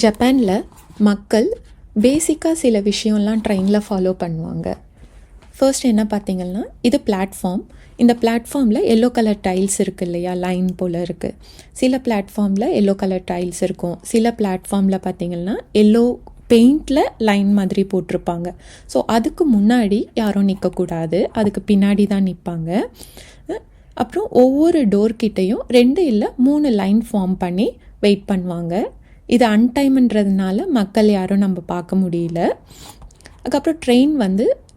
ஜப்பானில் மக்கள் பேசிக்காக சில விஷயம்லாம் ட்ரெயினில் ஃபாலோ பண்ணுவாங்க. ஃபர்ஸ்ட் என்ன பார்த்தீங்கன்னா, இது பிளாட்ஃபார்ம். இந்த பிளாட்ஃபார்மில் எல்லோ கலர் டைல்ஸ் இருக்குது இல்லையா, லைன் போல் இருக்குது. சில பிளாட்ஃபார்மில் எல்லோ கலர் டைல்ஸ் இருக்கும். சில பிளாட்ஃபார்மில் பார்த்திங்கன்னா எல்லோ பெயிண்டில் லைன் மாதிரி போட்டிருப்பாங்க. ஸோ அதுக்கு முன்னாடி யாரும் நிற்கக்கூடாது, அதுக்கு பின்னாடி தான் நிற்பாங்க. அப்புறம் ஒவ்வொரு டோர்கிட்டையும் 2 இல்லை 3 லைன் ஃபார்ம் பண்ணி வெயிட் பண்ணுவாங்க. இது அன்டைம்ன்றதுனால மக்கள் யாரும் நம்ம பார்க்க முடியல. அதுக்கப்புறம் ட்ரெயின்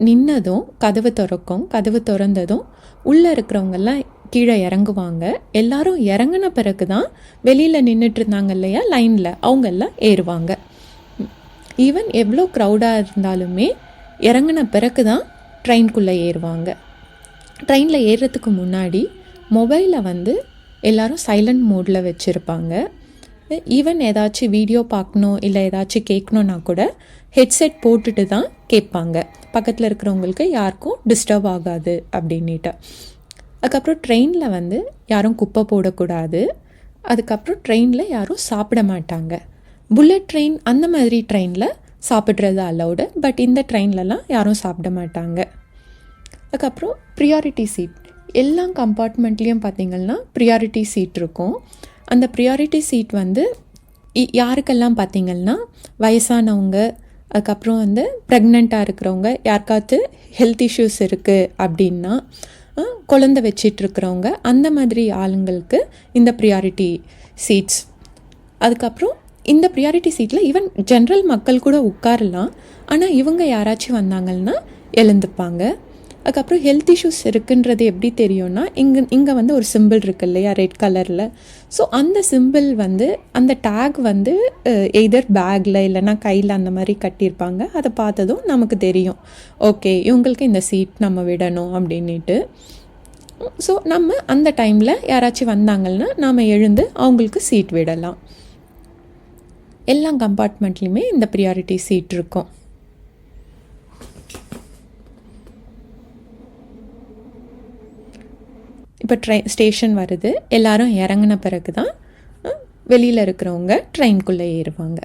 நின்னதும் கதவு திறக்கும். கதவு திறந்ததும் உள்ளே இருக்கிறவங்கெல்லாம் கீழே இறங்குவாங்க. எல்லாரும் இறங்கின பிறகு தான் வெளியில் நின்றுட்டு இருந்தாங்க இல்லையா லைனில், அவங்கெல்லாம் ஏறுவாங்க. ஈவன் எவ்வளோ க்ரௌடாக இருந்தாலுமே இறங்கின பிறகு தான் ட்ரெயின்குள்ளே ஏறுவாங்க. ட்ரெயினில் ஏறுறதுக்கு முன்னாடி மொபைலை எல்லோரும் சைலண்ட் மோடில் வச்சுருப்பாங்க. ஈவன் ஏதாச்சும் வீடியோ பார்க்கணும் இல்லை ஏதாச்சும் கேட்கணுன்னா கூட ஹெட்செட் போட்டுட்டு தான் கேட்பாங்க, பக்கத்தில் இருக்கிறவங்களுக்கு யாருக்கும் டிஸ்டர்ப் ஆகாது அப்படின்ட்டு. அதுக்கப்புறம் ட்ரெயினில் யாரும் குப்பை போடக்கூடாது. அதுக்கப்புறம் ட்ரெயினில் யாரும் சாப்பிட மாட்டாங்க. புல்லட் ட்ரெயின் அந்த மாதிரி ட்ரெயினில் சாப்பிட்றது அலௌடு, பட் இந்த ட்ரெயின்லலாம் யாரும் சாப்பிட மாட்டாங்க. அதுக்கப்புறம் ப்ரியாரிட்டி சீட். எல்லா கம்பார்ட்மெண்ட்லேயும் பார்த்திங்கன்னா ப்ரியாரிட்டி சீட் இருக்கும். அந்த ப்ரியாரிட்டி சீட் யாருக்கெல்லாம் பார்த்திங்கன்னா வயசானவங்க, அதுக்கப்புறம் ப்ரெக்னெண்ட்டாக இருக்கிறவங்க, யாருக்காவது ஹெல்த் இஷ்யூஸ் இருக்குது அப்படின்னா, குழந்தை வச்சிட்ருக்கிறவங்க, அந்த மாதிரி ஆளுங்களுக்கு இந்த ப்ரியாரிட்டி சீட்ஸ். அதுக்கப்புறம் இந்த ப்ரியாரிட்டி சீட்டில் ஈவன் ஜென்ரல் மக்கள் கூட உட்காரலாம். ஆனால் இவங்க யாராச்சும் வந்தாங்கன்னா எழுந்துப்பாங்க. அதுக்கப்புறம் ஹெல்த் இஷ்யூஸ் இருக்குன்றது எப்படி தெரியும்னா, இங்கே ஒரு சிம்பிள் இருக்குது இல்லையா ரெட் கலரில். ஸோ அந்த சிம்பிள் அந்த டேக் எய்தர் பேக்கில் இல்லைன்னா கையில் அந்த மாதிரி கட்டியிருப்பாங்க. அதை பார்த்ததும் நமக்கு தெரியும், ஓகே இவங்களுக்கு இந்த சீட் நம்ம விடணும் அப்படின்ட்டு. ஸோ நம்ம அந்த டைமில் யாராச்சும் வந்தாங்கன்னா நாம் எழுந்து அவங்களுக்கு சீட் விடலாம். எல்லா கம்பார்ட்மெண்ட்லேயுமே இந்த ப்ரியாரிட்டி சீட் இருக்கும். இப்போ ஸ்டேஷன் வருது, எல்லாரும் இறங்கின பிறகு தான் வெளியில் இருக்கிறவங்க ட்ரெயின்குள்ளே ஏறுவாங்க.